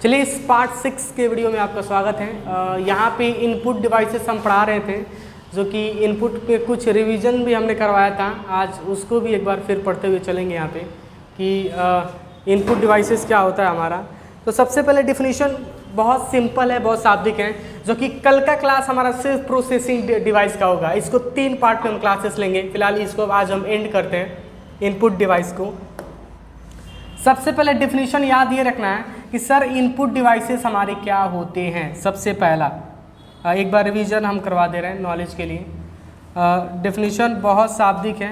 चलिए इस पार्ट 6 के वीडियो में आपका स्वागत है। यहाँ पे इनपुट डिवाइसेस हम पढ़ा रहे थे, जो कि इनपुट पे कुछ रिवीजन भी हमने करवाया था। आज उसको भी एक बार फिर पढ़ते हुए चलेंगे यहाँ पे कि इनपुट डिवाइसेस क्या होता है हमारा। तो सबसे पहले डिफिनीशन बहुत सिंपल है, बहुत शाब्दिक है, जो कि कल का क्लास हमारा सिर्फ प्रोसेसिंग डिवाइस का होगा। इसको 3 पार्ट में हम क्लासेस लेंगे। फिलहाल इसको आज हम एंड करते हैं इनपुट डिवाइस को। सबसे पहले डिफिनीशन याद ये रखना है कि सर इनपुट डिवाइसेस हमारे क्या होते हैं। सबसे पहला एक बार रिवीजन हम करवा दे रहे हैं नॉलेज के लिए। डिफिनीशन बहुत शाब्दिक है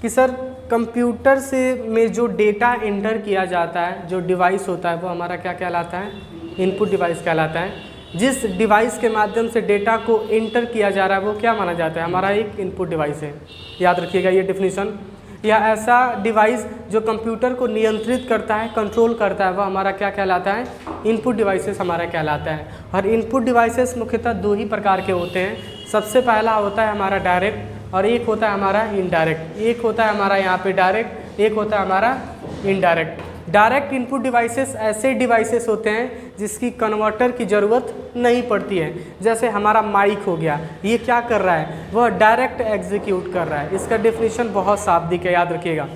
कि सर कंप्यूटर से में जो डेटा एंटर किया जाता है, जो डिवाइस होता है वो हमारा क्या कहलाता है, इनपुट डिवाइस कहलाता है। जिस डिवाइस के माध्यम से डेटा को एंटर किया जा रहा है वो क्या माना जाता है, हमारा एक इनपुट डिवाइस है। याद रखिएगा ये डिफिनीशन। या ऐसा डिवाइस जो कंप्यूटर को नियंत्रित करता है, कंट्रोल करता है, वह हमारा क्या कहलाता है, इनपुट डिवाइसेस हमारा कहलाता है। और इनपुट डिवाइसेस मुख्यतः 2 ही प्रकार के होते हैं। सबसे पहला होता है हमारा डायरेक्ट और एक होता है हमारा इनडायरेक्ट। एक होता है हमारा यहाँ पे डायरेक्ट, एक होता है हमारा इनडायरेक्ट। डायरेक्ट इनपुट डिवाइसेस ऐसे डिवाइसेस होते हैं जिसकी कन्वर्टर की ज़रूरत नहीं पड़ती है। जैसे हमारा माइक हो गया, ये क्या कर रहा है, वह डायरेक्ट एग्जीक्यूट कर रहा है। इसका डेफिनेशन बहुत शाब्दिक है, याद रखिएगा।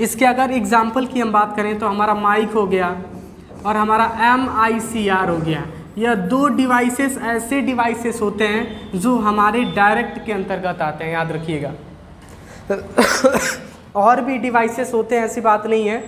इसके अगर एग्जाम्पल की हम बात करें तो हमारा माइक हो गया और हमारा MICR हो गया। यह 2 डिवाइसेस ऐसे डिवाइसेस होते हैं जो हमारे डायरेक्ट के अंतर्गत आते हैं, याद रखिएगा। और भी डिवाइसेस होते हैं, ऐसी बात नहीं है,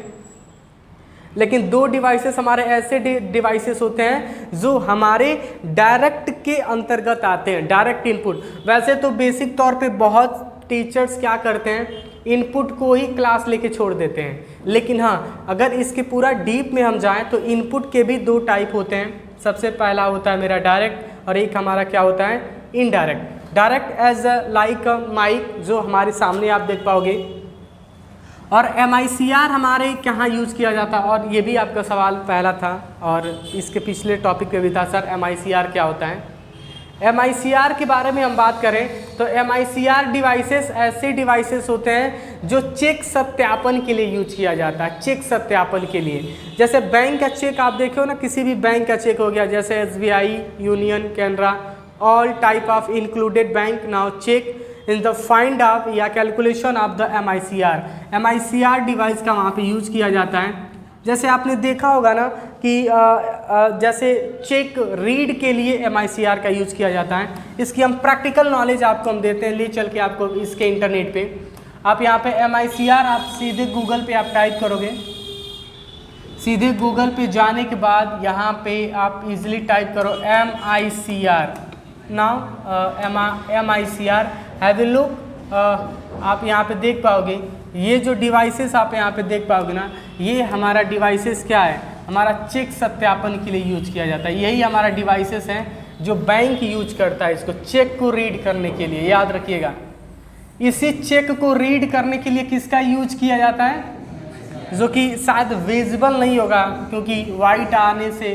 लेकिन 2 डिवाइसेस हमारे ऐसे डिवाइसेस होते हैं जो हमारे डायरेक्ट के अंतर्गत आते हैं, डायरेक्ट इनपुट। वैसे तो बेसिक तौर पे बहुत टीचर्स क्या करते हैं, इनपुट को ही क्लास लेके छोड़ देते हैं, लेकिन हाँ अगर इसके पूरा डीप में हम जाएं तो इनपुट के भी 2 टाइप होते हैं। सबसे पहला होता है मेरा डायरेक्ट और एक हमारा क्या होता है, indirect. Direct as like mic जो हमारे सामने आप देख पाओगे, और MICR हमारे कहाँ यूज़ किया जाता है। और ये भी आपका सवाल पहला था और इसके पिछले टॉपिक पे भी था, सर MICR क्या होता है। MICR के बारे में हम बात करें तो MICR डिवाइसेस ऐसे डिवाइसेस होते हैं जो चेक सत्यापन के लिए यूज किया जाता है। चेक सत्यापन के लिए, जैसे बैंक का चेक आप देखे हो ना, किसी भी बैंक का चेक हो गया, जैसे SBI, Union, Canara, all type of included bank now check in the find of या calculation of the MICR device का वहाँ पे यूज किया जाता है। जैसे आपने देखा होगा ना कि जैसे चेक रीड के लिए MICR का यूज किया जाता है। इसकी हम प्रैक्टिकल नॉलेज आपको हम देते हैं, ले चल के आपको इसके इंटरनेट पे। आप यहाँ पे MICR आप सीधे गूगल पे आप टाइप करोगे। सीधे गूगल पे जाने के बाद यहाँ पे आप इजीली टाइप करो MICR। Now MICR have a look. आप यहाँ पे देख पाओगे ये जो डिवाइसेस आप यहाँ पे देख पाओगे ना, ये हमारा डिवाइसेस क्या है, हमारा चेक सत्यापन के लिए यूज किया जाता है। यही हमारा डिवाइसेस हैं जो बैंक यूज करता है इसको चेक को रीड करने के लिए, याद रखिएगा। इसी चेक को रीड करने के लिए किसका यूज किया जाता है, जो कि शायद विजिबल नहीं होगा क्योंकि वाइट आने से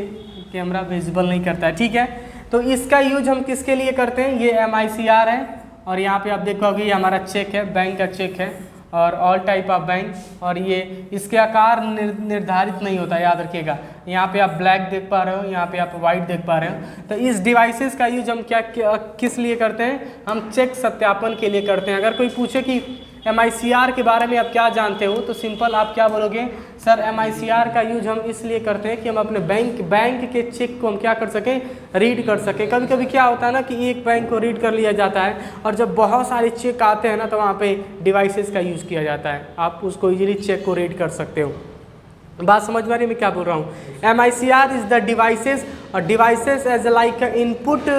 कैमरा विजिबल नहीं करता है, ठीक है। तो इसका यूज हम किसके लिए करते हैं, ये MICR है। और यहाँ पे आप देख पाओगे ये हमारा चेक है, बैंक का चेक है और ऑल टाइप ऑफ बैंक। और ये इसके आकार निर्धारित नहीं होता, याद रखिएगा। यहाँ पे आप ब्लैक देख पा रहे हो, यहाँ पे आप वाइट देख पा रहे हो। तो इस डिवाइसेस का यूज हम किस लिए करते हैं, हम चेक सत्यापन के लिए करते हैं। अगर कोई पूछे कि MICR के बारे में आप क्या जानते हो, तो सिंपल आप क्या बोलोगे, सर MICR का यूज हम इसलिए करते हैं कि हम अपने बैंक के चेक को हम क्या कर सकें, रीड कर सकें। कभी कभी क्या होता है ना कि एक बैंक को रीड कर लिया जाता है और जब बहुत सारे चेक आते हैं ना तो वहाँ पे डिवाइसेस का यूज़ किया जाता है। आप उसको इजीली चेक को रीड कर सकते हो। बात समझ में आ रही है मैं क्या बोल रहा हूँ। MICR इज़ द डिवाइसेस और devices as like input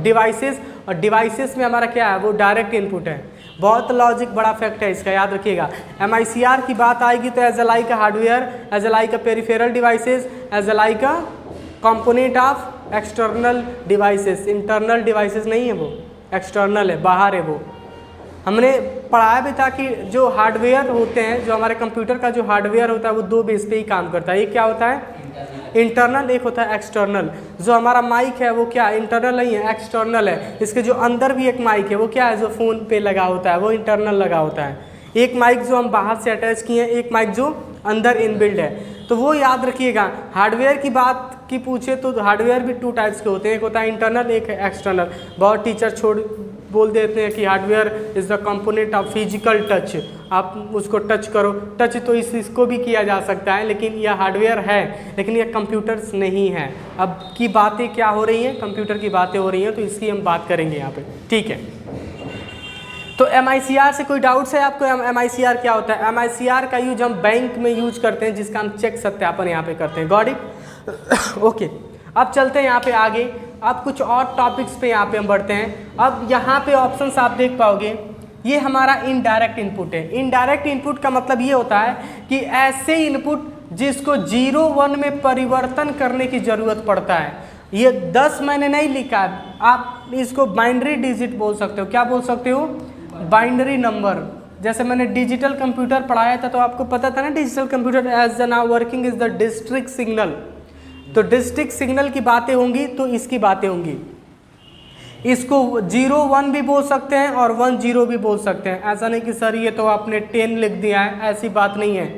devices. और डिवाइसेस में हमारा क्या है, वो डायरेक्ट इनपुट है। बहुत लॉजिक बड़ा फैक्ट है इसका, याद रखिएगा। MICR की बात आएगी तो as like hardware, as like peripheral devices, as like component of external devices. Internal devices नहीं है, वो एक्सटर्नल है, बाहर है। वो हमने पढ़ाया भी था कि जो हार्डवेयर होते हैं, जो हमारे कंप्यूटर का जो हार्डवेयर होता है वो 2 बेस पे ही काम करता है। एक क्या होता है, इंटरनल, एक होता है एक्सटर्नल। जो हमारा माइक है वो क्या इंटरनल नहीं है, एक्सटर्नल है। इसके जो अंदर भी एक माइक है वो क्या है, जो फ़ोन पे लगा होता है, वो इंटरनल लगा होता है। एक माइक जो हम बाहर से अटैच किए हैं, एक माइक जो अंदर इनबिल्ड है, तो वो याद रखिएगा। हार्डवेयर की बात की पूछे तो हार्डवेयर भी 2 टाइप्स के होते हैं, एक होता है इंटरनल, एक है एक्सटर्नल। बहुत टीचर बोल देते हैं कि hardware is the component of physical touch, आप उसको टच करो। टच तो इसको भी किया जा सकता है, लेकिन यह हार्डवेयर है, लेकिन यह कंप्यूटर्स नहीं है। अब की बातें क्या हो रही हैं, कंप्यूटर की बातें हो रही हैं, तो इसकी हम बात करेंगे यहाँ पे, ठीक है। तो MICR से कोई डाउट्स है आपको? MICR क्या होता है? MICR का यूज हम बैंक में यूज करते हैं, जिसका हम चेक सत्यापन यहाँ पे करते हैं। Got it? ओके, अब चलते हैं यहाँ पे आगे। अब कुछ और टॉपिक्स पे यहाँ पे हम बढ़ते हैं। अब यहाँ पे ऑप्शंस आप देख पाओगे, ये हमारा इनडायरेक्ट इनपुट है। इनडायरेक्ट इनपुट का मतलब ये होता है कि ऐसे इनपुट जिसको 0-1 में परिवर्तन करने की ज़रूरत पड़ता है। ये 10 मैंने नहीं लिखा है, आप इसको बाइनरी डिजिट बोल सकते हो। क्या बोल सकते हो? Binary number. जैसे मैंने डिजिटल कंप्यूटर पढ़ाया था तो आपको पता था ना, digital computer as the now working is the district signal. तो डिस्ट्रिक्ट सिग्नल की बातें होंगी तो इसकी बातें होंगी। इसको 0-1 भी बोल सकते हैं और 1-0 भी बोल सकते हैं। ऐसा नहीं कि सर ये तो आपने 10 लिख दिया है, ऐसी बात नहीं है।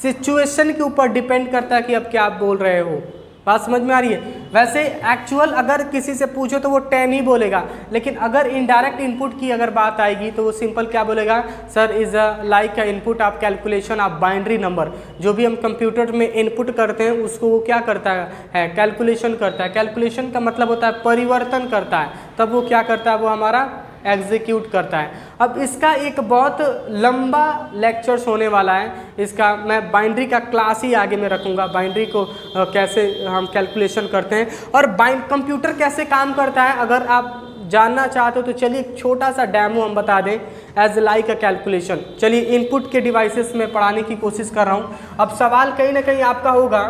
सिचुएशन के ऊपर डिपेंड करता है कि अब क्या आप बोल रहे हो। बात समझ में आ रही है? वैसे एक्चुअल अगर किसी से पूछो तो वो 10 ही बोलेगा, लेकिन अगर इनडायरेक्ट इनपुट की अगर बात आएगी तो वो सिंपल क्या बोलेगा? Sir is like input of calculation of binary number. जो भी हम कंप्यूटर में इनपुट करते हैं उसको वो क्या करता है? कैलकुलेशन करता है। कैलकुलेशन का मतलब होता है परिवर्तन करता है, तब वो क्या करता है? वो हमारा एग्जीक्यूट करता है। अब इसका एक बहुत लंबा लेक्चर्स होने वाला है, इसका मैं बाइनरी का क्लास ही आगे में रखूँगा। बाइनरी को कैसे हम कैलकुलेशन करते हैं और कंप्यूटर कैसे काम करता है, अगर आप जानना चाहते हो तो चलिए एक छोटा सा डेमो हम बता दें एज लाइक अ कैलकुलेशन। चलिए इनपुट के डिवाइसेस में पढ़ाने की कोशिश कर रहा हूँ। अब सवाल कहीं ना कहीं आपका होगा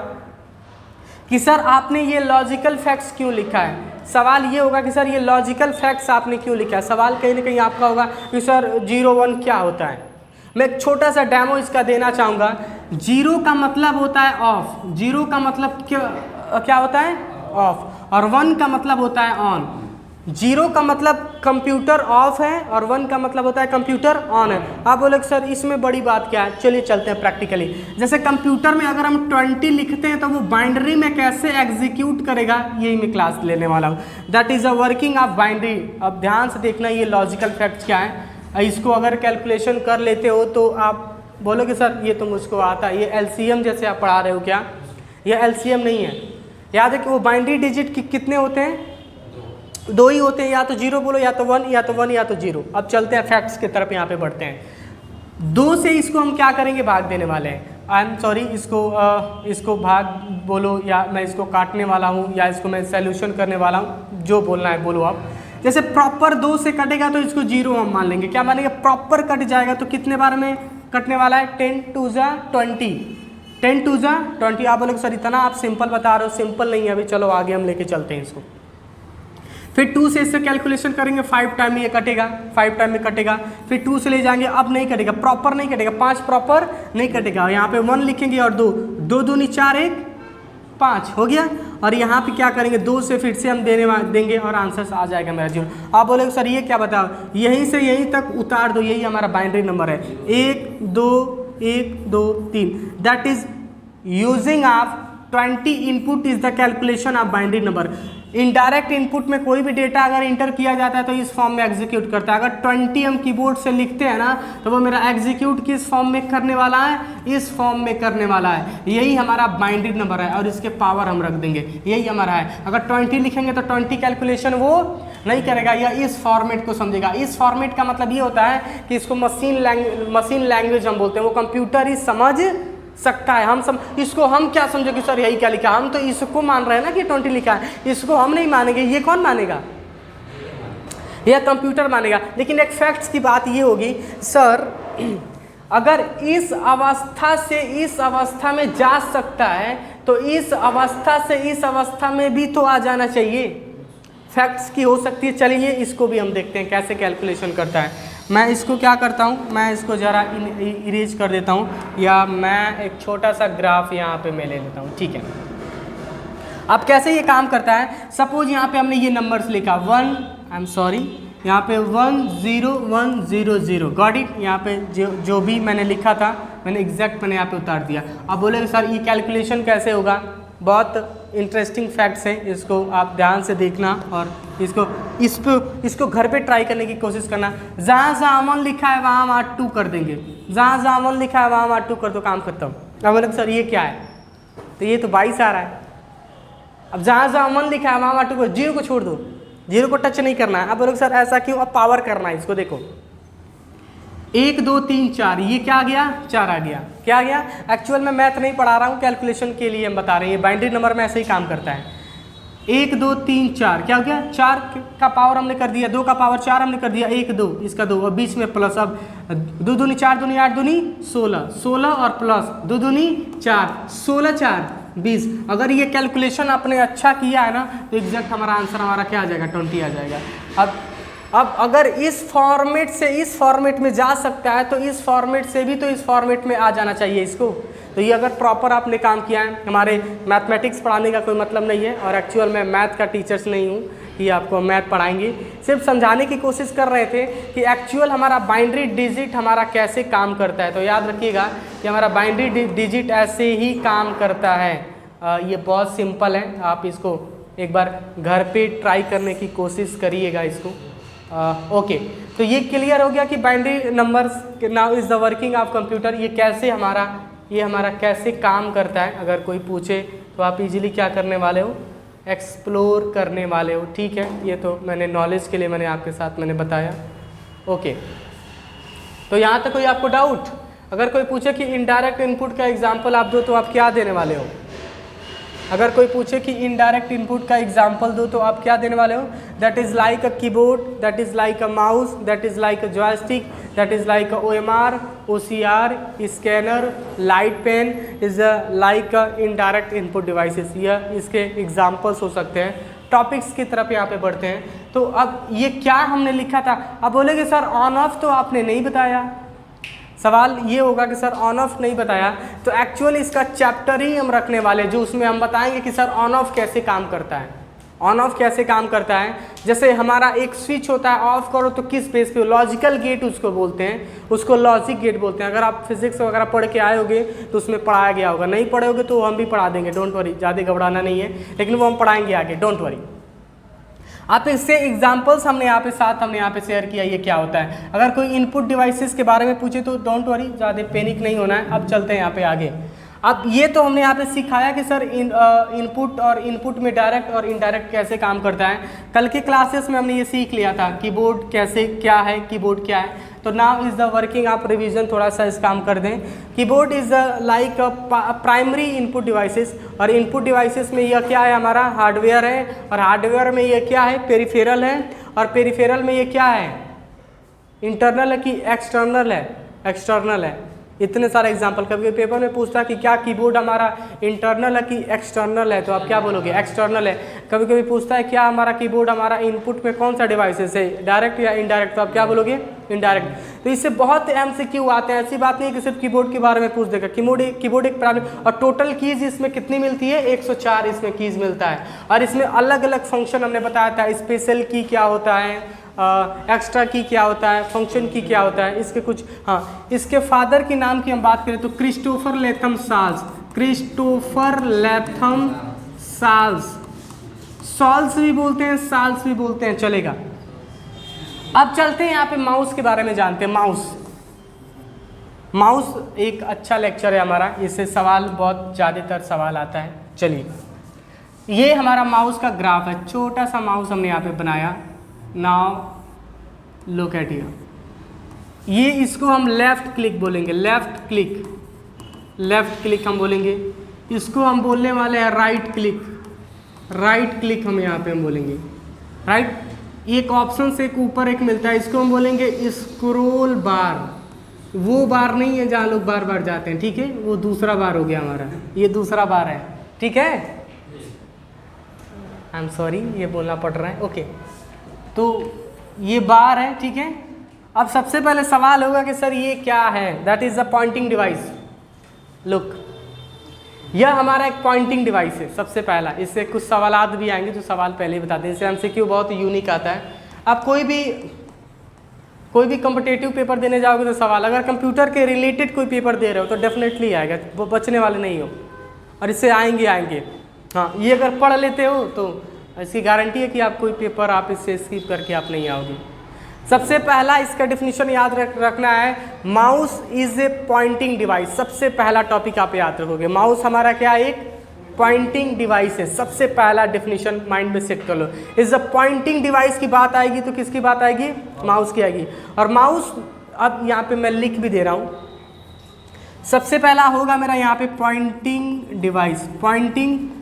कि सर आपने ये लॉजिकल फैक्ट्स क्यों लिखा है? सवाल ये होगा कि सर ये लॉजिकल फैक्ट्स आपने क्यों लिखा है? सवाल कहीं ना कहीं आपका होगा कि सर 0-1 क्या होता है? मैं एक छोटा सा डेमो इसका देना चाहूँगा। 0 का मतलब होता है ऑफ, 0 का मतलब क्या होता है? ऑफ, और 1 का मतलब होता है ऑन। 0 का मतलब कंप्यूटर ऑफ है और 1 का मतलब होता है कंप्यूटर ऑन है। आप बोले सर इसमें बड़ी बात क्या है? चलिए चलते हैं प्रैक्टिकली। जैसे कंप्यूटर में अगर हम 20 लिखते हैं तो वो बाइनरी में कैसे एग्जीक्यूट करेगा, यही मैं क्लास लेने वाला हूँ। That is a working of binary. अब ध्यान से देखना ये लॉजिकल फैक्ट्स क्या है। इसको अगर कैलकुलेशन कर लेते हो तो आप बोलोगे सर ये तो मुझको आता है। ये LCM जैसे आप पढ़ा रहे हो क्या? ये LCM नहीं है। याद है कि वो बाइनरी डिजिट कितने होते हैं? 2 ही होते हैं, या तो 0 बोलो या तो 1 या तो 1 या तो 0। अब चलते हैं फैक्ट्स की तरफ, यहाँ पे बढ़ते हैं। 2 से इसको हम क्या करेंगे? भाग देने वाले हैं। आई एम सॉरी, इसको भाग बोलो या मैं इसको काटने वाला हूँ या इसको मैं सॉल्यूशन करने वाला हूँ, जो बोलना है बोलो आप। जैसे प्रॉपर 2 से कटेगा तो इसको 0 हम मान लेंगे। क्या मानेंगे? प्रॉपर कट जाएगा तो कितने बार में कटने वाला है? 10 2 जा 20, 10 2 जा 20। आप बोलोगे सर इतना आप सिंपल बता रहे हो। सिंपल नहीं है अभी, चलो आगे हम लेके चलते हैं इसको। फिर 2 से इससे कैलकुलेशन करेंगे, 5 टाइम में ये कटेगा, 5 टाइम में कटेगा। फिर 2 से ले जाएंगे, अब नहीं कटेगा, प्रॉपर नहीं कटेगा, 5 प्रॉपर नहीं कटेगा। यहाँ पे 1 लिखेंगे और 2 2 दूनी 4 1 5 हो गया। और यहाँ पे क्या करेंगे? 2 से फिर से हम देंगे और आंसर आ जाएगा मेरा 0। आप बोलेंगे सर ये क्या बताओ? यहीं से यहीं तक उतार दो, यही हमारा बाइनरी नंबर है। 1 2 1 2 3। That is using of 20 input is the calculation of binary number. Indirect input में कोई भी डेटा अगर इंटर किया जाता है तो इस फॉर्म में एग्जीक्यूट करता है। अगर 20 हम कीबोर्ड से लिखते हैं ना तो वो मेरा एग्जीक्यूट किस फॉर्म में करने वाला है? इस फॉर्म में करने वाला है। यही हमारा बाइनरी नंबर है और इसके पावर हम रख देंगे, यही हमारा है। अगर 20 लिखेंगे तो 20 कैलकुलेशन वो नहीं करेगा, या इस फॉर्मेट को समझेगा। इस फॉर्मेट का मतलब ये होता है कि इसको मशीन लैंग्वेज हम बोलते हैं। वो कंप्यूटर ही समझ सकता है। इसको हम क्या समझो कि सर यही क्या लिखा? हम तो इसको मान रहे हैं ना कि 20 लिखा है, इसको हम नहीं मानेंगे। ये कौन मानेगा? यह कंप्यूटर मानेगा। लेकिन एक फैक्ट्स की बात ये होगी, सर अगर इस अवस्था से इस अवस्था में जा सकता है तो इस अवस्था से इस अवस्था में भी तो आ जाना चाहिए। फैक्ट्स की हो सकती है। चलिए इसको भी हम देखते हैं कैसे कैलकुलेशन करता है। मैं इसको क्या करता हूँ, मैं इसको ज़रा इरेज कर देता हूँ, या मैं एक छोटा सा ग्राफ यहाँ पे मैं ले लेता हूँ, ठीक है। अब कैसे ये काम करता है? सपोज यहाँ पे हमने ये नंबर्स लिखा 1, आई एम सॉरी, यहाँ पे 1 0 1 0 0, गॉट इट। यहाँ पे जो भी मैंने लिखा था मैंने एग्जैक्ट मैंने यहाँ पे उतार दिया। अब बोलेंगे सर ये कैलकुलेशन कैसे होगा, बहुत इंटरेस्टिंग फैक्ट्स हैं, इसको आप ध्यान से देखना और इसको घर पे ट्राई करने की कोशिश करना। जहाँ जहाँ अमन लिखा है वहाँ वहाँ 2 कर देंगे, जहाँ जहाँ अमन लिखा है वहाँ वहाँ 2 कर दो, काम खत्म। अब बोले सर ये क्या है, तो ये तो 22 आ रहा है। अब जहाँ जहाँ अमन लिखा है वहाँ वहाँ 2 कर, 0 को छोड़ दो, 0 को टच नहीं करना है। अब बोले सर ऐसा क्यों, अब पावर करना है इसको। देखो 1 2 3 4, ये क्या आ गया, 4 आ गया, क्या आ गया। एक्चुअल में मैथ नहीं पढ़ा रहा हूँ, कैलकुलेशन के लिए हम बता रहे हैं, ये बाइनरी नंबर में ऐसे ही काम करता है। 1 2 3 4 क्या हो गया, 4 का पावर हमने कर दिया, 2 का पावर 4 हमने कर दिया, 1 2 इसका 2 और बीच में प्लस। अब 2 दूनी 4 दूनी 8 दूनी 16, 16 और प्लस 2 दूनी 4, 16 4 20। अगर ये कैलकुलेशन आपने अच्छा किया है ना तो एग्जैक्ट हमारा आंसर हमारा क्या आ जाएगा, 20 आ जाएगा। अब अगर इस फॉर्मेट से इस फॉर्मेट में जा सकता है तो इस फॉर्मेट से भी तो इस फॉर्मेट में आ जाना चाहिए इसको। तो ये अगर प्रॉपर आपने काम किया है, हमारे मैथमेटिक्स पढ़ाने का कोई मतलब नहीं है और एक्चुअल में मैथ का टीचर्स नहीं हूँ कि आपको मैथ पढ़ाएंगे, सिर्फ समझाने की कोशिश कर रहे थे कि एक्चुअल हमारा बाइनरी डिजिट हमारा कैसे काम करता है। तो याद रखिएगा कि हमारा बाइनरी डिजिट ऐसे ही काम करता है। ये बहुत सिंपल है, आप इसको एक बार घर पे ट्राई करने की कोशिश करिएगा इसको। ओके, तो ये क्लियर हो गया कि binary numbers now is the working of computer, ये हमारा कैसे काम करता है। अगर कोई पूछे तो आप इजीली क्या करने वाले हो, एक्सप्लोर करने वाले हो। ठीक है, ये तो मैंने नॉलेज के लिए मैंने आपके साथ मैंने बताया। ओके, तो यहाँ तक कोई आपको डाउट? अगर कोई पूछे कि इनडायरेक्ट इनपुट का एग्जाम्पल आप दो तो आप क्या देने वाले हो? अगर कोई पूछे कि इनडायरेक्ट इनपुट का एग्जाम्पल दो तो आप क्या देने वाले हो? That is like a keyboard, that is like a mouse, that is like a joystick, that is like a OMR, OCR, scanner, light pen is like a indirect input devices. यह इसके examples हो सकते हैं। Topics की तरफ यहाँ पे बढ़ते हैं। तो अब ये क्या हमने लिखा था, अब बोलेंगे सर ऑन ऑफ तो आपने नहीं बताया। सवाल ये होगा कि सर ऑन ऑफ नहीं बताया, तो एक्चुअली इसका चैप्टर ही हम रखने वाले जो उसमें हम बताएंगे कि सर ऑन ऑफ कैसे काम करता है। ऑन ऑफ कैसे काम करता है, जैसे हमारा एक स्विच होता है, ऑफ करो तो किस बेस पे, लॉजिकल गेट उसको बोलते हैं, उसको लॉजिक गेट बोलते हैं। अगर आप फिजिक्स वगैरह पढ़ के आए होगे तो उसमें पढ़ाया गया होगा, नहीं पढ़े होगे तो हम भी पढ़ा देंगे, डोंट वरी, ज़्यादा घबराना नहीं है, लेकिन वो हम पढ़ाएंगे आगे, डोंट वरी। आप इससे एग्जाम्पल्स हमने यहाँ पे शेयर किया, ये क्या होता है। अगर कोई इनपुट डिवाइसेस के बारे में पूछे तो डोंट वरी, ज़्यादा पैनिक नहीं होना है। अब चलते हैं यहाँ पे आगे। अब ये तो हमने यहाँ पे सिखाया कि सर इनपुट और इनपुट में डायरेक्ट और इनडायरेक्ट कैसे काम करता है। कल के क्लासेस में हमने ये सीख लिया था कीबोर्ड कैसे क्या है, कीबोर्ड क्या है। तो नाउ इज़ द वर्किंग आप रिवीजन थोड़ा सा इस काम कर दें। Keyboard is like primary input devices, और इनपुट डिवाइसेस में यह क्या है, हमारा हार्डवेयर है, और हार्डवेयर में ये क्या है, पेरिफेरल है, और पेरिफेरल में ये क्या है, इंटरनल है कि एक्सटर्नल है, एक्सटर्नल है। इतने सारे एग्जाम्पल, कभी पेपर में पूछता है कि क्या कीबोर्ड हमारा इंटरनल है कि एक्सटर्नल है, तो आप क्या बोलोगे, एक्सटर्नल है। कभी कभी पूछता है क्या हमारा कीबोर्ड हमारा इनपुट में कौन सा डिवाइसेस है, डायरेक्ट या इनडायरेक्ट, तो आप क्या बोलोगे, इनडायरेक्ट। तो इससे बहुत MCQ आते हैं, ऐसी बात नहीं है कि सिर्फ कीबोर्ड के बारे में पूछ देगा। कीबोर्ड एक प्राइमरी, और टोटल कीज इसमें कितनी मिलती है, 104 इसमें कीज मिलता है, और इसमें अलग अलग फंक्शन हमने बताया था, स्पेशल की क्या होता है, एक्स्ट्रा की क्या होता है, फंक्शन की क्या होता है, इसके कुछ। हाँ, इसके फादर के नाम की हम बात करें तो Christopher Latham salts, Christopher Latham salts, souls भी बोलते हैं, साल्स भी बोलते हैं, चलेगा। अब चलते हैं यहाँ पे माउस के बारे में जानते हैं। माउस एक अच्छा लेक्चर है हमारा, इससे सवाल बहुत ज़्यादातर सवाल आता है। चलिए, ये हमारा माउस का ग्राफ है, छोटा सा माउस हमने यहाँ पे बनाया। नाउ लुक एट हियर, ये इसको हम लेफ्ट क्लिक बोलेंगे, लेफ्ट क्लिक हम बोलेंगे। इसको हम बोलने वाले हैं राइट क्लिक हम यहाँ पे हम बोलेंगे राइट। एक ऑप्शन से एक ऊपर एक मिलता है, इसको हम बोलेंगे स्क्रोल बार। वो बार नहीं है जहाँ लोग बार बार जाते हैं, ठीक है, वो दूसरा बार हो गया हमारा, ये दूसरा बार है, ठीक है। आई एम सॉरी, ये बोलना पड़ रहा है, ओके। तो ये बार है, ठीक है। अब सबसे पहले सवाल होगा कि सर ये क्या है, that is a pointing device. Look, यह हमारा एक पॉइंटिंग डिवाइस है सबसे पहला। इससे कुछ सवालात भी आएंगे, तो सवाल पहले ही बता दें, इससे MCQ बहुत यूनिक आता है। अब कोई भी कोई भी कॉम्पिटिटिव पेपर देने जाओगे तो सवाल, अगर कंप्यूटर के रिलेटेड कोई पेपर दे रहे हो तो डेफिनेटली आएगा, वो बचने वाले नहीं हो, और इससे आएंगे। हाँ, ये अगर पढ़ लेते हो तो इसकी गारंटी है कि आप कोई पेपर आप इससे स्किप करके आप नहीं आओगे। सबसे पहला इसका डेफिनेशन याद रखना है, mouse is a pointing device. सबसे पहला टॉपिक आप याद रखोगे, माउस हमारा क्या है, एक पॉइंटिंग डिवाइस है। सबसे पहला डेफिनेशन माइंड में सेट कर लो। इज अ पॉइंटिंग डिवाइस की बात आएगी तो किसकी बात आएगी, माउस की आएगी। और माउस अब यहाँ पे मैं लिख भी दे रहा हूँ, सबसे पहला होगा मेरा यहाँ पे पॉइंटिंग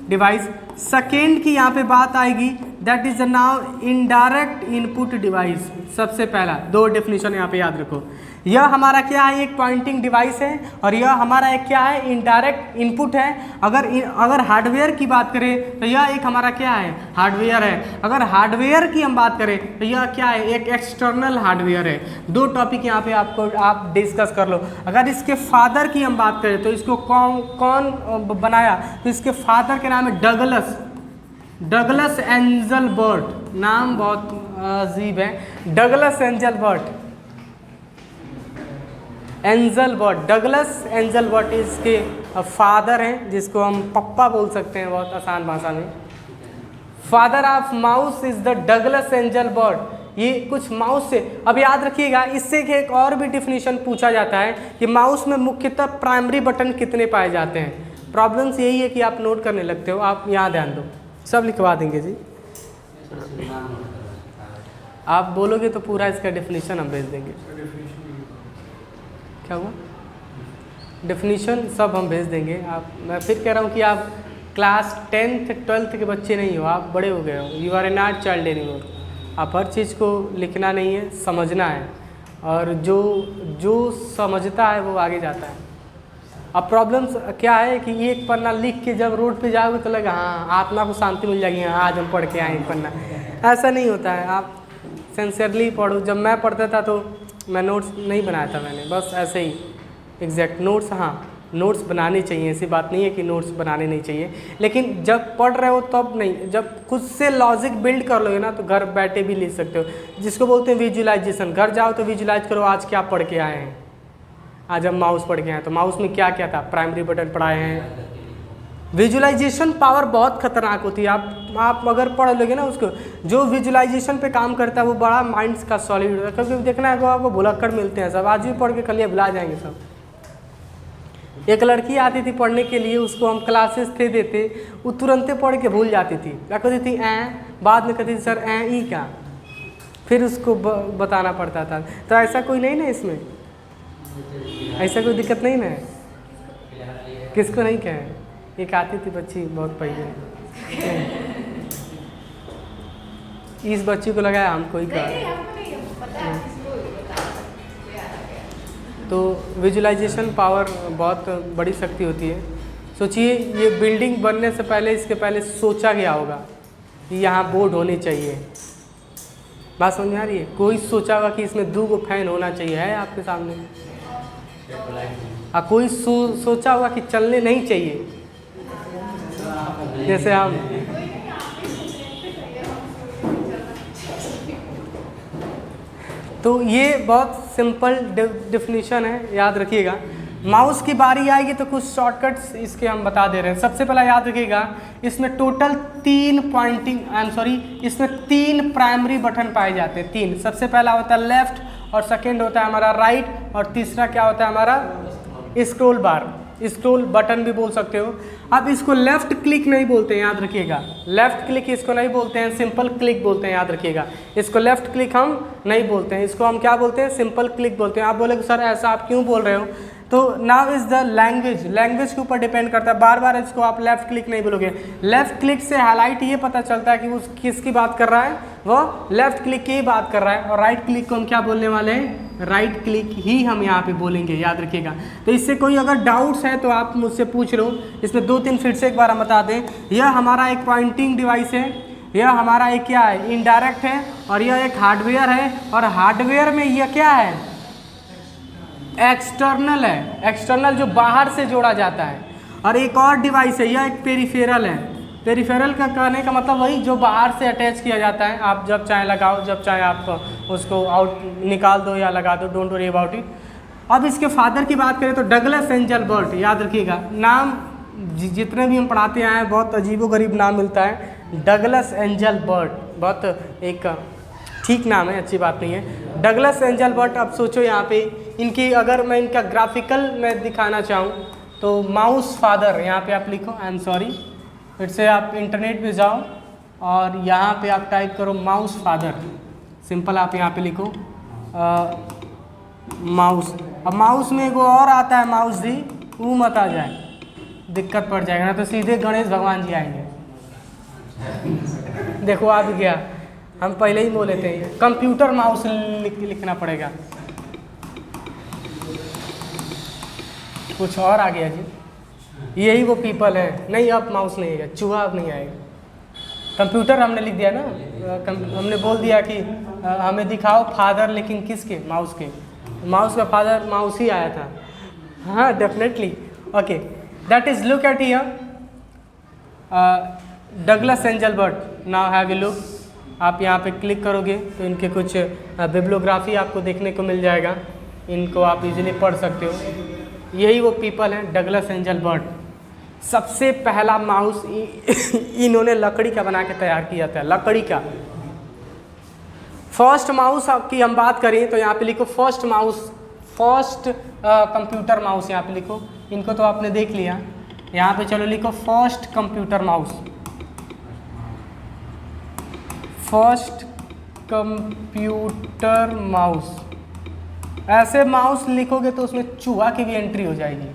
डिवाइस। सेकेंड की यहाँ पे बात आएगी, that is now indirect input device. सबसे पहला दो डेफिनेशन यहाँ पे याद रखो, यह हमारा क्या है, एक पॉइंटिंग डिवाइस है, और यह हमारा एक क्या है, इनडायरेक्ट इनपुट है। अगर हार्डवेयर की बात करें तो यह एक हमारा क्या है, हार्डवेयर है। अगर हार्डवेयर की हम बात करें तो यह क्या है, एक एक्सटर्नल हार्डवेयर है। दो टॉपिक यहाँ पे आप डिस्कस कर लो। अगर इसके फादर की हम बात करें तो इसको कौन बनाया, तो इसके फादर के नाम है डगलस एंजलबर्ट। नाम बहुत अजीब है, डगलस डगलस एंजलबर्ट इसके फादर हैं, जिसको हम पप्पा बोल सकते हैं बहुत आसान भाषा में। Father of mouse is the Douglas Engelbart. ये कुछ माउस से, अब याद रखिएगा, इससे एक और भी डिफिनीशन पूछा जाता है कि माउस में मुख्यतः प्राइमरी बटन कितने पाए जाते हैं। प्रॉब्लम्स यही है कि आप नोट करने लगते हो, आप यहाँ ध्यान दो, सब लिखवा देंगे जी। आप बोलोगे तो पूरा इसका डेफिनेशन हम भेज देंगे। क्या हुआ, डेफिनेशन सब हम भेज देंगे। मैं फिर कह रहा हूँ कि आप क्लास 10th 12th के बच्चे नहीं हो, आप बड़े हो गए हो, you are a not child anymore. आप हर चीज़ को लिखना नहीं है, समझना है, और जो समझता है वो आगे जाता है। अब प्रॉब्लम्स क्या है कि एक पन्ना लिख के जब रोड पे जाओगे तो लगा हाँ आत्मा को शांति मिल जाएगी, हाँ आज हम पढ़ के आए पन्ना। ऐसा नहीं होता है, आप सिंसियरली पढ़ो। जब मैं पढ़ता था तो मैं नोट्स नहीं बनाया था मैंने, बस ऐसे ही एग्जैक्ट नोट्स। हाँ, नोट्स बनाने चाहिए, ऐसी बात नहीं है कि नोट्स बनाने नहीं चाहिए, लेकिन जब पढ़ रहे हो तब नहीं, जब खुद से लॉजिक बिल्ड कर लोगे ना तो घर बैठे भी लिख सकते हो, जिसको बोलते हैं विजुअलाइजेशन। घर जाओ तो विजुअलाइज करो आज क्या पढ़ के आए हैं। आज हम माउस पढ़ के आए तो माउस में क्या क्या था, प्राइमरी बटन पढ़ाए हैं। विजुअलाइजेशन पावर बहुत खतरनाक होती है। आप अगर पढ़ लोगे ना उसको, जो विजुअलाइजेशन पे काम करता है वो बड़ा माइंड का सॉलिड होता है। कभी देखना है आपको भुलक्कड़ मिलते हैं सब, आज भी पढ़ के कल भुला जाएंगे सब। एक लड़की आती थी पढ़ने के लिए, उसको हम क्लासेस थे देते, वो तुरंत पढ़ के भूल जाती थी। क्या कहती थी बाद में कहती थी सर ई क्या, फिर उसको बताना पड़ता था। तो ऐसा कोई नहीं ना इसमें, ऐसा कोई दिक्कत नहीं ना है। किसको नहीं कहे, एक आती थी बच्ची बहुत पहले, इस बच्ची को लगाया हमको ही कहा। तो विजुअलाइजेशन पावर बहुत बड़ी शक्ति होती है। सोचिए ये बिल्डिंग बनने से पहले, इसके पहले सोचा गया होगा कि यहाँ बोर्ड होने चाहिए। बात समझ में आ रही है? कोई सोचा होगा कि इसमें 2 फैन होना चाहिए, है आपके सामने। कोई सोचा होगा कि चलने नहीं चाहिए, जैसे हम तो ये बहुत सिंपल डेफिनेशन है, याद रखिएगा। माउस की बारी आएगी तो कुछ शॉर्टकट्स इसके हम बता दे रहे हैं। सबसे पहला याद रखिएगा, इसमें टोटल 3 प्राइमरी बटन पाए जाते हैं। 3, सबसे पहला होता है लेफ्ट, और सेकेंड होता है हमारा राइट, और तीसरा क्या होता है हमारा स्क्रॉल बार, स्क्रॉल बटन भी बोल सकते हो। अब इसको लेफ्ट क्लिक नहीं बोलते हैं, याद रखिएगा। लेफ्ट क्लिक इसको नहीं बोलते हैं, सिंपल क्लिक बोलते हैं, याद रखिएगा। इसको लेफ्ट क्लिक हम नहीं बोलते हैं, इसको हम क्या बोलते हैं, सिंपल क्लिक बोलते हैं। आप बोले सर ऐसा आप क्यों बोल रहे हो, तो नाउ इज़ द लैंग्वेज के ऊपर डिपेंड करता है। बार बार इसको आप लेफ्ट क्लिक नहीं बोलोगे। लेफ्ट क्लिक से हाईलाइट ये पता चलता है कि वो किसकी बात कर रहा है, वो लेफ्ट क्लिक की ही बात कर रहा है। और राइट क्लिक को हम क्या बोलने वाले हैं, राइट क्लिक ही हम यहाँ पे बोलेंगे, याद रखिएगा। तो इससे कोई अगर डाउट्स है तो आप मुझसे पूछ लो। इसमें 2-3 फिर से एक बार हम बता दें, यह हमारा एक पॉइंटिंग डिवाइस है, यह हमारा एक क्या है, इनडायरेक्ट है, और यह एक हार्डवेयर है। और हार्डवेयर में यह क्या है, एक्सटर्नल है, एक्सटर्नल जो बाहर से जोड़ा जाता है। और एक और डिवाइस है, यह एक पेरिफेरल है, पेरिफेरल का कहने का मतलब वही जो बाहर से अटैच किया जाता है, आप जब चाहे लगाओ, जब चाहे आप उसको आउट निकाल दो या लगा दो, डोंट वरी अबाउट इट। अब इसके फादर की बात करें तो डगलस एंजलबर्ट, याद रखिएगा नाम जितने भी हम पढ़ाते आए हैं बहुत अजीबोगरीब नाम मिलता है। डगलस एंजलबर्ट बहुत एक ठीक नाम है, अच्छी बात नहीं है, डगलस एंजलबर्ट। अब सोचो यहाँ पे इनकी अगर मैं इनका ग्राफिकल मैं दिखाना चाहूँ तो माउस फादर यहाँ पे आप लिखो, आई एम सॉरी, फिर से आप इंटरनेट पे जाओ और यहाँ पे आप टाइप करो माउस फादर, सिंपल आप यहाँ पे लिखो माउस। अब माउस में एगो और आता है माउस जी, वो मत आ जाए, दिक्कत पड़ जाएगा, ना तो सीधे गणेश भगवान जी आएंगे। देखो आ भी गया, हम पहले ही बोले थे कंप्यूटर माउस लिखना पड़ेगा, कुछ और आ गया जी, यही वो पीपल है। नहीं अब माउस नहीं आएगा, चूहा अब नहीं आएगा, कंप्यूटर हमने लिख दिया ना, हमने बोल दिया कि हमें दिखाओ फादर, लेकिन किसके, माउस के, माउस का फादर माउस ही आया था। हाँ definitely, okay, that is look at here Douglas Engelbart. Now have a look, आप यहाँ पे क्लिक करोगे तो इनके कुछ बिब्लियोग्राफी आपको देखने को मिल जाएगा, इनको आप इजीली पढ़ सकते हो। यही वो पीपल हैं डगलस एंजलबर्ट। सबसे पहला माउस इन्होंने लकड़ी का बना के तैयार किया था, लकड़ी का। फर्स्ट माउस की हम बात करें तो यहाँ पे लिखो first mouse, first computer mouse यहाँ पे लिखो, इनको तो आपने देख लिया, यहाँ पे चलो लिखो first computer mouse, first computer mouse. ऐसे माउस लिखोगे तो उसमें चूहा की भी एंट्री हो जाएगी।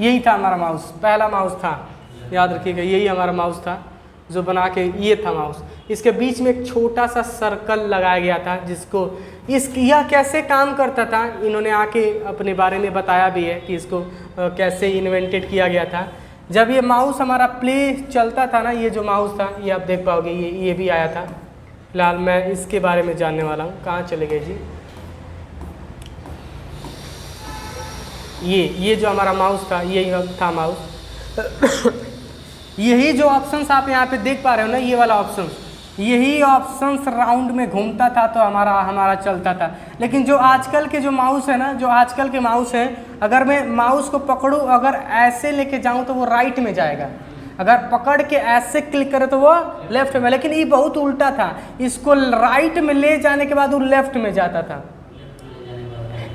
यही था हमारा माउस, पहला माउस था, याद रखिएगा, यही हमारा माउस था जो बना के, ये था माउस। इसके बीच में एक छोटा सा सर्कल लगाया गया था, जिसको यह कैसे काम करता था इन्होंने आके अपने बारे में बताया भी है कि इसको कैसे इन्वेंटेड किया गया था। जब ये माउस हमारा प्ले चलता था ना, ये जो माउस था ये आप देख पाओगे, ये भी आया था। फिलहाल मैं इसके बारे में जानने वाला हूँ, कहाँ चले गए जी, ये जो हमारा माउस था यही था माउस। यही जो ऑप्शंस आप यहाँ पे देख पा रहे हो ना, ये वाला ऑप्शन, यही ऑप्शंस राउंड में घूमता था तो हमारा चलता था। लेकिन जो आजकल के जो माउस है ना, जो आजकल के माउस हैं, अगर मैं माउस को पकड़ूँ, अगर ऐसे लेके जाऊँ तो वो राइट में जाएगा, अगर पकड़ के ऐसे क्लिक करें तो वो लेफ्ट में। लेकिन ये बहुत उल्टा था, इसको राइट में ले जाने के बाद वो लेफ्ट में जाता था।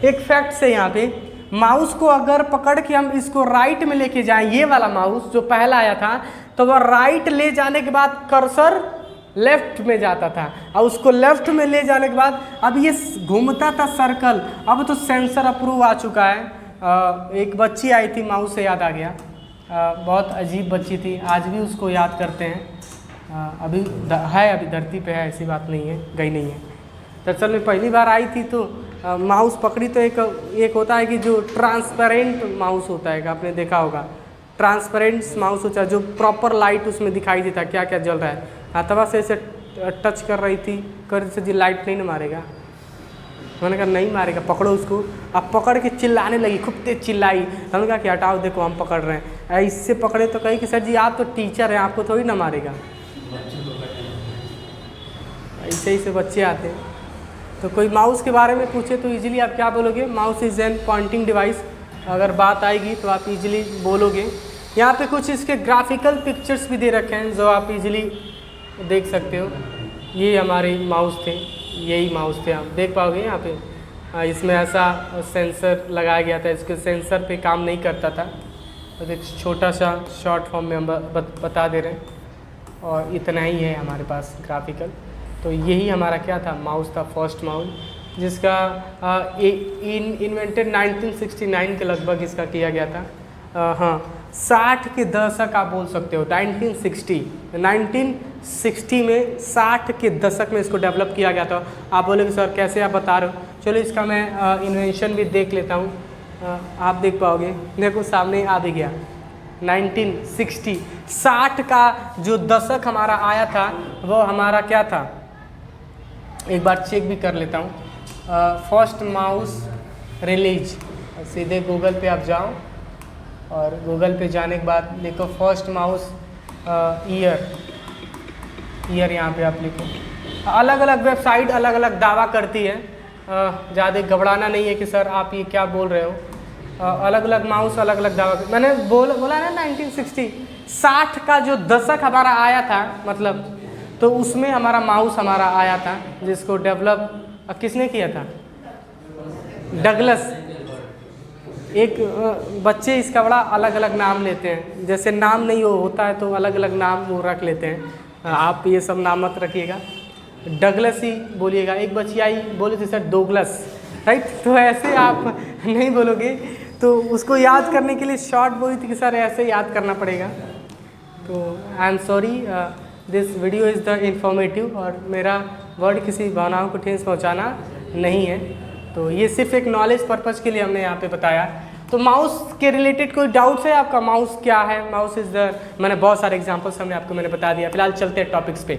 एक फैक्ट से यहाँ पे माउस को अगर पकड़ के हम इसको राइट में लेके जाएं, ये वाला माउस जो पहला आया था, तो वह राइट ले जाने के बाद कर्सर लेफ्ट में जाता था, और उसको लेफ्ट में ले जाने के बाद अब ये घूमता था सर्कल। अब तो सेंसर अप्रूव आ चुका है। एक बच्ची आई थी, माउस से याद आ गया, बहुत अजीब बच्ची थी, आज भी उसको याद करते हैं। अभी धरती पे है, ऐसी बात नहीं है, गई नहीं है। दरअसल में पहली बार आई थी तो माउस पकड़ी तो एक होता है कि जो ट्रांसपेरेंट माउस होता है, आपने देखा होगा, ट्रांसपेरेंट माउस होता है जो प्रॉपर लाइट उसमें दिखाई देता क्या क्या जल रहा है। हाथवा से ऐसे टच कर रही थी, कर से जी लाइट नहीं ना मारेगा, मैंने कहा नहीं मारेगा, पकड़ो उसको। अब पकड़ के चिल्लाने लगी, खूब तेज चिल्लाई। हमने कहा कि हटाओ, देखो हम पकड़ रहे हैं। इससे पकड़े तो कही कि सर जी आप तो टीचर हैं, आपको थोड़ी ना मारेगा। ऐसे ही से बच्चे आते हैं। तो कोई माउस के बारे में पूछे तो इजीली आप क्या बोलोगे, mouse is an pointing device. अगर बात आएगी तो आप इजीली बोलोगे। यहाँ पे कुछ इसके ग्राफिकल पिक्चर्स भी दे रखे हैं जो आप इजीली देख सकते हो। ये हमारे माउस थे, यही माउस थे, आप देख पाओगे यहाँ पे। इसमें ऐसा सेंसर लगाया गया था, इसके सेंसर पे काम नहीं करता था। तो एक छोटा सा शॉर्ट फॉर्म में हम बता दे रहे हैं, और इतना ही है हमारे पास ग्राफिकल। तो यही हमारा क्या था, माउस था, फर्स्ट माउस, जिसका इन्वेंटेड 1969 के लगभग इसका किया गया था। हाँ 60 के दशक आप बोल सकते हो, 1960 में 60 के दशक में इसको डेवलप किया गया था। आप बोलोगे सर कैसे आप बता रहे हो, चलो इसका मैं इन्वेंशन भी देख लेता हूँ, आप देख पाओगे। देखो सामने आ भी गया 1960, 60 का जो दशक हमारा आया था वो हमारा क्या था, एक बार चेक भी कर लेता हूँ। फर्स्ट माउस रिलीज, सीधे गूगल पे आप जाओ और गूगल पे जाने के बाद लिखो फर्स्ट माउस ईयर यहाँ पे आप लिखो। अलग अलग वेबसाइट अलग अलग दावा करती है, ज़्यादा घबराना नहीं है कि सर आप ये क्या बोल रहे हो। अलग अलग माउस अलग अलग दावा मैंने बोला ना 1960 का जो दशक हमारा आया था, मतलब तो उसमें हमारा माउस हमारा आया था जिसको डेवलप किसने किया था? डगलस। एक बच्चे इसका बड़ा अलग अलग नाम लेते हैं, जैसे नाम नहीं होता है तो अलग अलग नाम वो रख लेते हैं। आप ये सब नाम मत रखिएगा, डगलस ही बोलिएगा। एक बच्ची आई बोली थी सर डोगलस, राइट? तो ऐसे आप नहीं बोलोगे, तो उसको याद करने के लिए शॉर्ट बोली थी कि सर ऐसे याद करना पड़ेगा। तो I am sorry, this video is the informative, और मेरा वर्ड किसी भावनाओं को ठेस पहुंचाना नहीं है। तो ये सिर्फ एक नॉलेज पर्पज़ के लिए हमने यहाँ पे बताया। तो माउस के रिलेटेड कोई डाउट्स है आपका? माउस क्या है? माउस इज़ द, मैंने बहुत सारे एग्जांपल्स मैंने बता दिया। फिलहाल चलते हैं टॉपिक्स पे।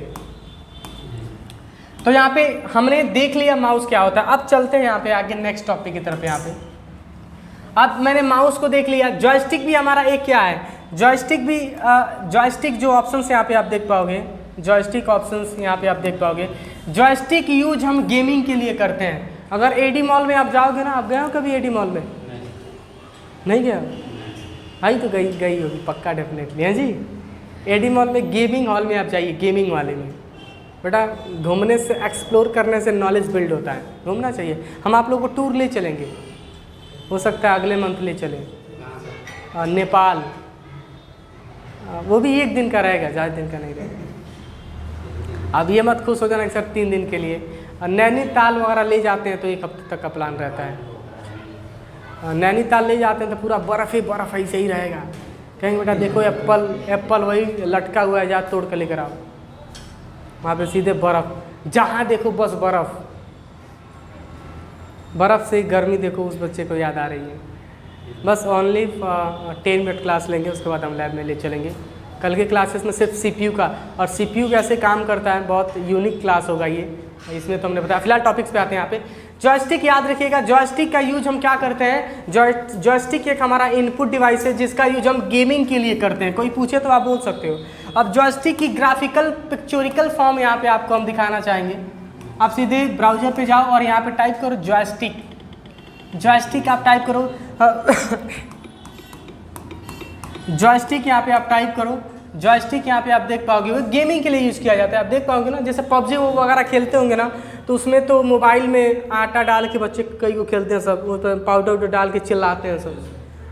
तो यहाँ पे हमने देख लिया माउस क्या होता है। अब चलते हैं यहाँ पे आगे नेक्स्ट टॉपिक की तरफ। यहाँ पे अब मैंने माउस को देख लिया। जॉयस्टिक भी हमारा एक क्या है? जॉयस्टिक भी जॉयस्टिक जो ऑप्शंस यहाँ पे आप देख पाओगे, जॉयस्टिक ऑप्शंस यहाँ पे आप देख पाओगे। जॉयस्टिक यूज हम गेमिंग के लिए करते हैं। अगर एडी मॉल में आप जाओगे ना, आप गए हो कभी एडी मॉल में? नहीं गया? आई तो गई होगी पक्का, डेफिनेटली है जी। एडी मॉल में गेमिंग हॉल में आप जाइए, गेमिंग वाले में बेटा घूमने से, एक्सप्लोर करने से नॉलेज बिल्ड होता है, घूमना चाहिए। हम आप लोगों को टूर ले चलेंगे, हो सकता है अगले मंथ ले चलें नेपाल। वो भी 1 दिन का रहेगा, ज़्यादा दिन का नहीं रहेगा। अब ये मत खुश हो जाना कि सर 3 दिन के लिए। नैनीताल वगैरह ले जाते हैं तो 1 हफ्ते तक का प्लान रहता है। नैनीताल ले जाते हैं तो पूरा बर्फ़ ही बर्फ़ ऐसे ही रहेगा। कहेंगे बेटा देखो एप्पल वही लटका हुआ है, जा तोड़ कर लेकर आओ। वहाँ पे सीधे बर्फ़, जहाँ देखो बस बर्फ़। बर्फ़ से गर्मी देखो उस बच्चे को याद आ रही है। बस ओनली 10 मिनट क्लास लेंगे, उसके बाद हम लैब में ले चलेंगे। कल के क्लासेस में सिर्फ CPU का, और CPU कैसे काम करता है, बहुत यूनिक क्लास होगा ये, इसमें तो हमने बताया। फिलहाल टॉपिक्स पे आते हैं। यहाँ पे जॉयस्टिक याद रखिएगा। जॉयस्टिक का यूज हम क्या करते हैं? जॉयस्टिक एक हमारा इनपुट डिवाइस है जिसका यूज हम गेमिंग के लिए करते हैं। कोई पूछे तो आप बोल सकते हो। अब जॉयस्टिक की ग्राफिकल पिक्चोरिकल फॉर्म यहाँ पे आपको हम दिखाना चाहेंगे। आप सीधे ब्राउजर पे जाओ और यहाँ पे टाइप करो जॉयस्टिक। जॉयस्टिक आप टाइप करो जॉयस्टिक यहाँ पे आप टाइप करो। जॉयस्टिक यहाँ पे आप देख पाओगे वो गेमिंग के लिए यूज़ किया जाता है। आप देख पाओगे ना, जैसे पबजी वगैरह खेलते होंगे ना, तो उसमें तो मोबाइल में आटा डाल के बच्चे कई को खेलते हैं सब, वो तो पाउडर वाउडर डाल के चिल्लाते हैं सब।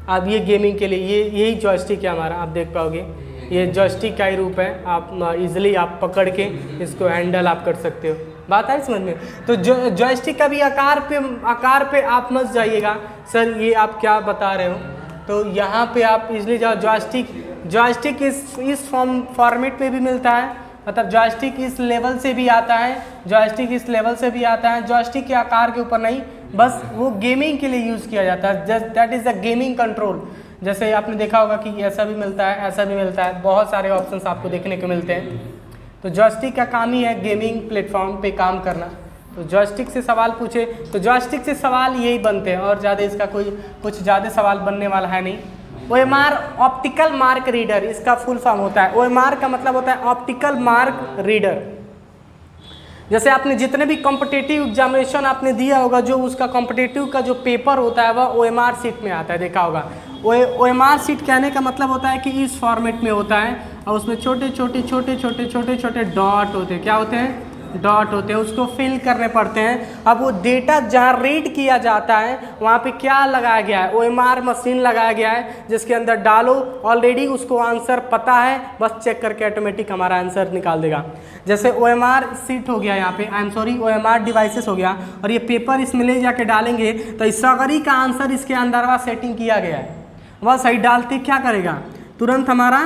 अब ये गेमिंग के लिए यही जॉयस्टिक है हमारा। आप देख पाओगे ये जॉयस्टिक का ही रूप है। आप इजीली आप पकड़ के इसको हैंडल आप कर सकते हो। बात आई समझ में? तो जॉयस्टिक का भी आकार पे आप मत जाइएगा सर ये आप क्या बता रहे हो। तो यहाँ पे आप इजीली जाओ। जॉयस्टिक इस फॉर्मेट में भी मिलता है, मतलब जॉयस्टिक इस लेवल से भी आता है, जॉयस्टिक इस लेवल से भी आता है। जॉयस्टिक के आकार के ऊपर नहीं, बस वो गेमिंग के लिए यूज़ किया जाता है। That is a gaming control. जैसे आपने देखा होगा कि ऐसा भी मिलता है, ऐसा भी मिलता है, बहुत सारे ऑप्शंस आपको देखने को मिलते हैं। तो जॉयस्टिक का काम ही है गेमिंग प्लेटफॉर्म पे काम करना। तो जॉयस्टिक से सवाल पूछे तो जॉयस्टिक से सवाल यही बनते हैं, और ज़्यादा इसका कोई कुछ ज़्यादा सवाल बनने वाला है नहीं। OMR ऑप्टिकल मार्क रीडर, इसका फुल फॉर्म होता है। OMR का मतलब होता है ऑप्टिकल मार्क रीडर। जैसे आपने जितने भी कॉम्पिटिटिव एग्जामिनेशन आपने दिया होगा, जो उसका कॉम्पिटिटिव का जो पेपर होता है वह OMR सीट में आता है, देखा होगा। OMR सीट कहने का मतलब होता है कि इस फॉर्मेट में होता है, और उसमें छोटे छोटे डॉट होते हैं। क्या होते हैं? डॉट होते हैं, उसको फिल करने पड़ते हैं। अब वो डेटा जहाँ रीड किया जाता है वहाँ पे क्या लगाया गया है? OMR मशीन लगाया गया है, जिसके अंदर डालो, ऑलरेडी उसको आंसर पता है, बस चेक करके ऑटोमेटिक हमारा आंसर निकाल देगा। जैसे OMR सीट हो गया यहाँ पे, OMR डिवाइसेस हो गया, और ये पेपर इसमें ले जाके डालेंगे तो इस सगरी का आंसर इसके अंदर वह सेटिंग किया गया है, वह सही डालते क्या करेगा? तुरंत हमारा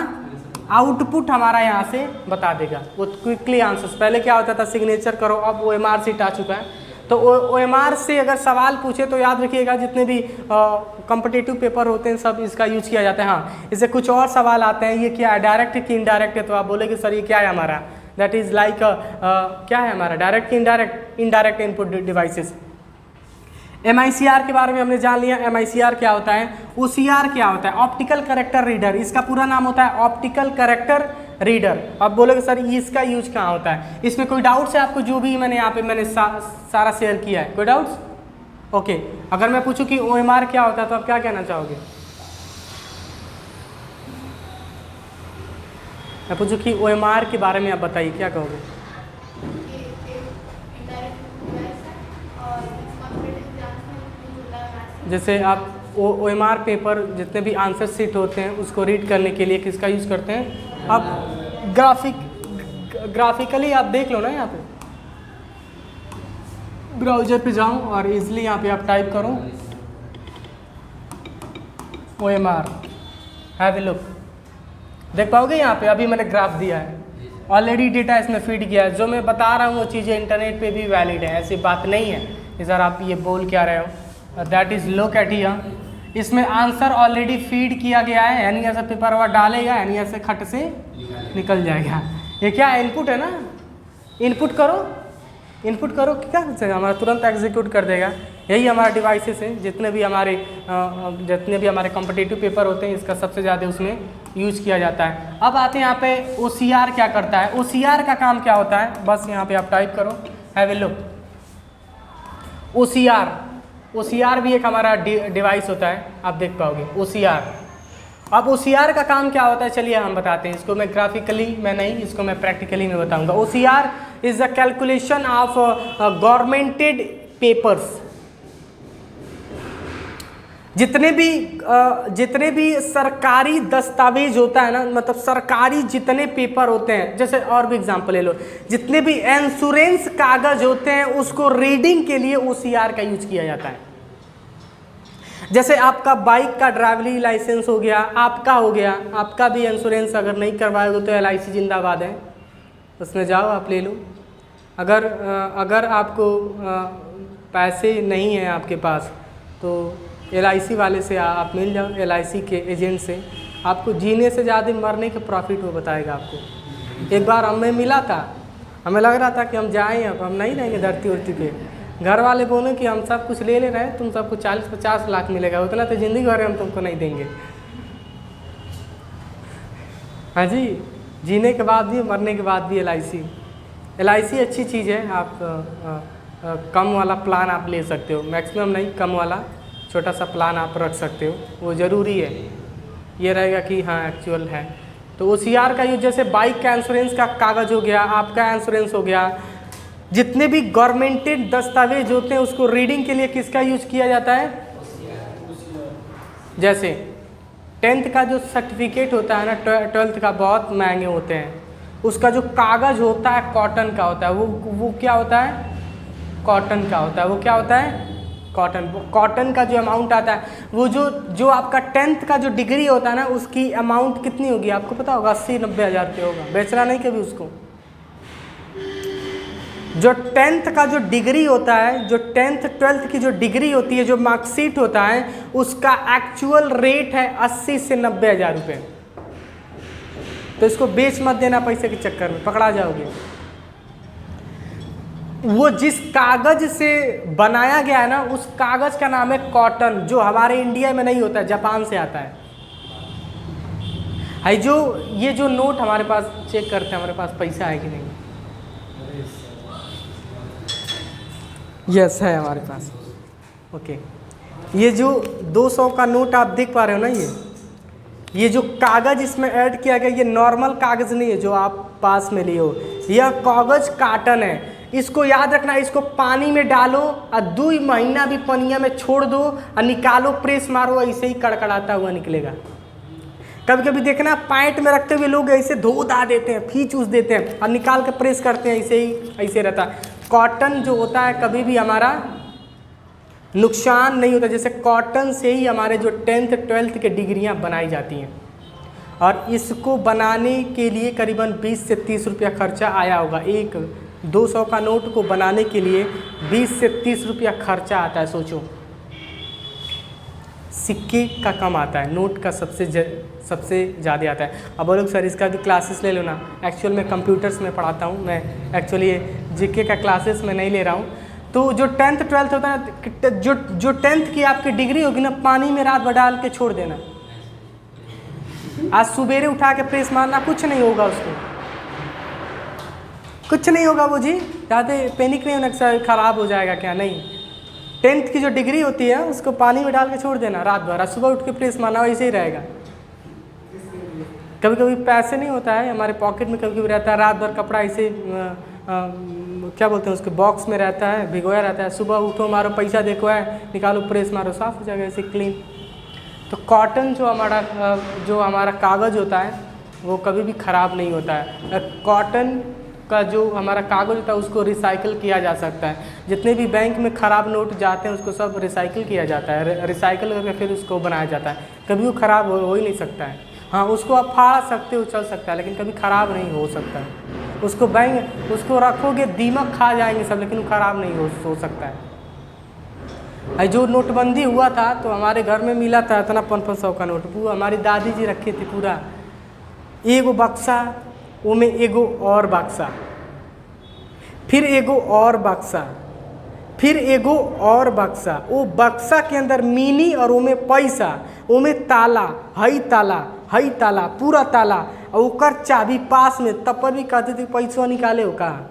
आउटपुट हमारा यहाँ से बता देगा, वो क्विकली आंसर्स। पहले क्या होता था सिग्नेचर करो, अब OMR सीट आ चुका है। तो OMR से अगर सवाल पूछे तो याद रखिएगा जितने भी कॉम्पिटिटिव पेपर होते हैं सब इसका यूज किया जाता है। हाँ, इससे कुछ और सवाल आते हैं, ये क्या है, डायरेक्ट है कि इनडायरेक्ट है? तो आप बोलेगे सर ये क्या है हमारा, दैट इज़ लाइक क्या है हमारा, डायरेक्ट कि indirect? Indirect input devices. MICR के बारे में हमने जान लिया। MICR क्या होता है, OCR क्या होता है, ऑप्टिकल कैरेक्टर रीडर। इसका पूरा नाम होता है ऑप्टिकल कैरेक्टर रीडर। अब बोलोगे सर इसका यूज कहाँ होता है, इसमें कोई डाउट्स है आपको? जो भी मैंने यहाँ पे सारा शेयर किया है, कोई डाउट्स? ओके, अगर मैं पूछूं कि OMR क्या होता है तो आप क्या कहना चाहोगे? मैं पूछूं कि OMR के बारे में आप बताइए, क्या कहोगे? जैसे आप OMR पेपर जितने भी आंसर शीट होते हैं उसको रीड करने के लिए किसका यूज़ करते हैं? आप ग्राफिकली आप देख लो ना, यहाँ पे ब्राउज़र पे जाऊँ और इजीली यहाँ पे आप टाइप करो OMR, हैव ए लुक, देख पाओगे यहाँ पे अभी मैंने ग्राफ दिया है, ऑलरेडी डेटा इसमें फीड किया है। जो मैं बता रहा हूँ वो चीज़ें इंटरनेट पे भी वैलिड है, ऐसी बात नहीं है कि सर आप ये बोल क्या रहे हो। That is look at here, इसमें आंसर ऑलरेडी फीड किया गया है, यानी ऐसा पेपर वह डालेगा, यानी ऐसे खट से निकल जाएगा। ये क्या इनपुट है ना, इनपुट करो क्या हमारा तुरंत एग्जीक्यूट कर देगा। यही हमारा डिवाइसेस है, जितने भी हमारे कॉम्पिटिटिव पेपर होते हैं इसका सबसे ज़्यादा उसमें यूज किया जाता है। अब आते हैं यहाँ पे OCR क्या करता है। OCR का काम क्या होता है, बस यहाँ पे आप टाइप करो, हैव ए लुक। OCR भी एक हमारा डिवाइस होता है, आप देख पाओगे OCR। अब OCR का काम क्या होता है, चलिए हम बताते हैं इसको। मैं ग्राफिकली में नहीं, इसको मैं प्रैक्टिकली में बताऊंगा। OCR is the calculation of governmented papers. जितने भी सरकारी दस्तावेज होता है ना, मतलब सरकारी जितने पेपर होते हैं, जैसे और भी एग्जांपल ले लो, जितने भी इंश्योरेंस कागज होते हैं उसको रीडिंग के लिए OCR का यूज किया जाता है। जैसे आपका बाइक का ड्राइवरी लाइसेंस हो गया, आपका भी इंश्योरेंस अगर नहीं करवाओगे तो LIC जिंदाबाद है, उसमें जाओ आप ले लो। अगर आपको पैसे नहीं हैं आपके पास तो LIC वाले से आप मिल जाओ, LIC के एजेंट से। आपको जीने से ज़्यादा मरने के प्रॉफिट वो बताएगा आपको। एक बार हमें मिला था, हमें लग रहा था कि हम जाएँ, अब हम नहीं रहेंगे धरती उरती पे। घर वाले बोले कि हम सब कुछ ले रहे हैं, तुम सबको 40-50 लाख मिलेगा, उतना तो ज़िंदगी भर हम तुमको नहीं देंगे। हाँ जी, जीने के बाद भी मरने के बाद भी LIC अच्छी चीज़ है। आप कम वाला प्लान आप ले सकते हो, मैक्सिमम नहीं, कम वाला छोटा सा प्लान आप रख सकते हो, वो ज़रूरी है। ये रहेगा कि हाँ एक्चुअल है। तो OCR का यूज, जैसे बाइक का इंश्योरेंस का कागज़ हो गया, आपका इंश्योरेंस हो गया, जितने भी गवर्नमेंटेड दस्तावेज होते हैं उसको रीडिंग के लिए किसका यूज किया जाता है? जैसे 10th का जो सर्टिफिकेट होता है ना, 12th का बहुत महंगे होते हैं, उसका जो कागज़ होता है कॉटन का होता है। वो क्या होता है? कॉटन का होता है। वो क्या होता है? कॉटन का जो अमाउंट आता है, वो जो आपका 10th का जो डिग्री होता है ना, उसकी अमाउंट कितनी होगी आपको पता होगा? 80-90 हज़ार रुपये होगा। बेचना नहीं कभी उसको। जो 10th का जो डिग्री होता है, जो 10th 12th की जो डिग्री होती है, जो मार्कशीट होता है, उसका एक्चुअल रेट है 80 से 90 हज़ार रुपये। तो इसको बेच मत देना पैसे के चक्कर में, पकड़ा जाओगे। वो जिस कागज से बनाया गया है ना, उस कागज का नाम है कॉटन, जो हमारे इंडिया में नहीं होता है, जापान से आता है। ये जो नोट हमारे पास चेक करते हैं, हमारे पास पैसा है कि नहीं? यस है हमारे पास। ओके, ये जो 200 का नोट आप देख पा रहे हो ना, ये जो कागज़ इसमें ऐड किया गया, ये नॉर्मल कागज़ नहीं है जो आप पास में लिए हो, यह कागज़ काटन है। इसको याद रखना, इसको पानी में डालो और 2 महीना भी पनिया में छोड़ दो और निकालो, प्रेस मारो, ऐसे ही कड़कड़ाता हुआ निकलेगा। कभी कभी देखना पैंट में रखते हुए लोग ऐसे धो धा देते हैं, फीच उस देते हैं और निकाल के प्रेस करते हैं, ऐसे रहता है। कॉटन जो होता है कभी भी हमारा नुकसान नहीं होता। जैसे कॉटन से ही हमारे जो 10th 12th के डिग्रियां बनाई जाती हैं, और इसको बनाने के लिए करीबन 20 से 30 रुपया खर्चा आया होगा। एक 200 का नोट को बनाने के लिए 20 से 30 रुपया खर्चा आता है। सोचो, सिक्के का कम आता है, नोट का सबसे ज़्यादा आता है। अब बोलो सर इसका भी क्लासेस ले लो ना। एक्चुअल में कंप्यूटर्स में पढ़ाता हूँ मैं, एक्चुअली ये जीके का क्लासेस में नहीं ले रहा हूँ। तो जो 10th 12th होता है ना, जो 10th की आपकी डिग्री होगी ना, पानी में रात भर डाल के छोड़ देना। आज सवेरे उठा के प्रेस मारना, कुछ नहीं होगा उसको, कुछ नहीं होगा वो जी, ज़्यादा पैनिक नहीं होना कि खराब हो जाएगा क्या, नहीं। 10th की जो डिग्री होती है उसको पानी में डाल के छोड़ देना रात भर, सुबह उठ के प्रेस मारना, वैसे ही रहेगा। कभी कभी पैसे नहीं होता है हमारे पॉकेट में, कभी कभी रहता है, रात भर कपड़ा ऐसे क्या बोलते हैं उसके बॉक्स में रहता है, भिगोया रहता है, सुबह उठो मारो, पैसा देखो है, निकालो प्रेस मारो, साफ़ हो जाएगा ऐसे क्लीन। तो कॉटन जो हमारा कागज़ होता है वो कभी भी ख़राब नहीं होता है। कॉटन का जो हमारा कागज़ होता है उसको रिसाइकिल किया जा सकता है। जितने भी बैंक में ख़राब नोट जाते हैं उसको सब रिसाइकिल किया जाता है, रिसाइकिल करके फिर उसको बनाया जाता है, कभी वो ख़राब हो ही नहीं सकता है। हाँ, उसको आप फाड़ सकते हो, चल सकता है, लेकिन कभी ख़राब नहीं हो सकता है। उसको रखोगे दीमक खा जाएंगे सब, लेकिन वो ख़राब नहीं हो सकता है। जो नोटबंदी हुआ था तो हमारे घर में मिला था इतना 500 का नोट, वो हमारी दादी जी रखे थे पूरा एगो बक्सा, वो में एगो और बक्सा, फिर एगो और बक्सा, फिर एगो और बक्सा, वो बक्सा के अंदर मिनी और वो में पैसा, वो में ताला, हई ताला पूरा ताला, और ओकर चाबी पास में, तब पर भी कहते थे पैसा निकाले हो का।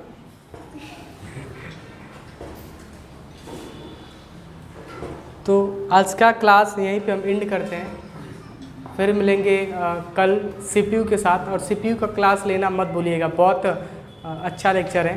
तो आज का क्लास यहीं पे हम एंड करते हैं, फिर मिलेंगे कल CPU के साथ। और CPU का क्लास लेना मत भूलिएगा, बहुत अच्छा लेक्चर है।